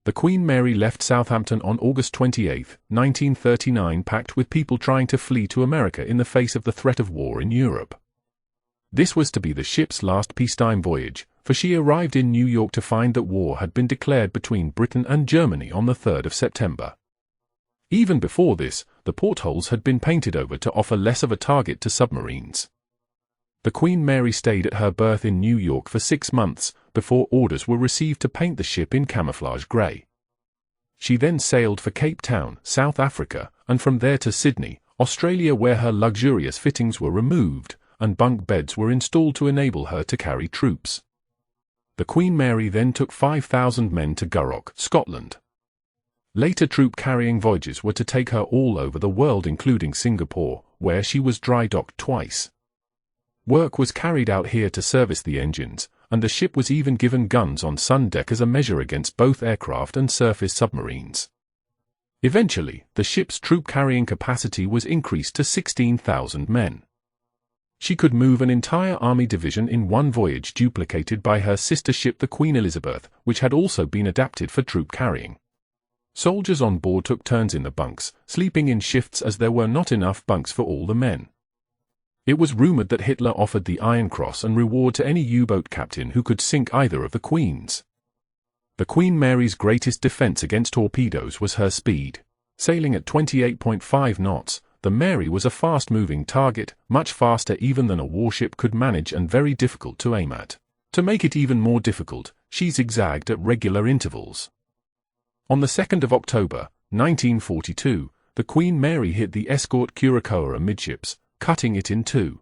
The Queen Mary left Southampton on August 28, 1939, packed with people trying to flee to America in the face of the threat of war in Europe. This was to be the ship's last peacetime voyage, for she arrived in New York to find that war had been declared between Britain and Germany on the 3rd of September. Even before this, the portholes had been painted over to offer less of a target to submarines. The Queen Mary stayed at her berth in New York for 6 months, before orders were received to paint the ship in camouflage grey. She then sailed for Cape Town, South Africa, and from there to Sydney, Australia, where her luxurious fittings were removed, and bunk beds were installed to enable her to carry troops. The Queen Mary then took 5,000 men to Gourock, Scotland. Later troop-carrying voyages were to take her all over the world, including Singapore, where she was dry-docked twice. Work was carried out here to service the engines, and the ship was even given guns on sun deck as a measure against both aircraft and surface submarines. Eventually, the ship's troop-carrying capacity was increased to 16,000 men. She could move an entire army division in one voyage, duplicated by her sister ship the Queen Elizabeth, which had also been adapted for troop carrying. Soldiers on board took turns in the bunks, sleeping in shifts as there were not enough bunks for all the men. It was rumored that Hitler offered the Iron Cross and reward to any U-boat captain who could sink either of the Queens. The Queen Mary's greatest defense against torpedoes was her speed. Sailing at 28.5 knots, the Mary was a fast-moving target, much faster even than a warship could manage and very difficult to aim at. To make it even more difficult, she zigzagged at regular intervals. On the 2nd of October, 1942, the Queen Mary hit the escort Curacoa amidships, cutting it in two.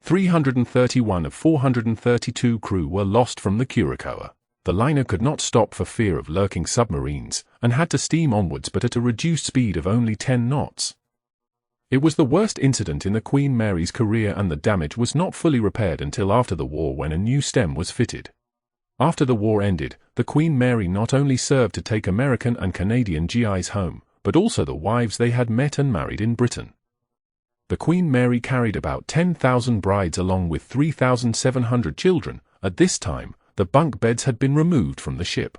331 of 432 crew were lost from the Curacoa. The liner could not stop for fear of lurking submarines, and had to steam onwards but at a reduced speed of only 10 knots. It was the worst incident in the Queen Mary's career, and the damage was not fully repaired until after the war, when a new stem was fitted. After the war ended, the Queen Mary not only served to take American and Canadian GIs home, but also the wives they had met and married in Britain. The Queen Mary carried about 10,000 brides along with 3,700 children. At this time, the bunk beds had been removed from the ship.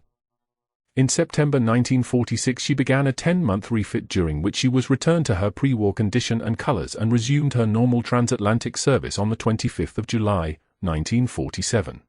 In September 1946 she began a 10-month refit, during which she was returned to her pre-war condition and colors and resumed her normal transatlantic service on the 25th of July, 1947.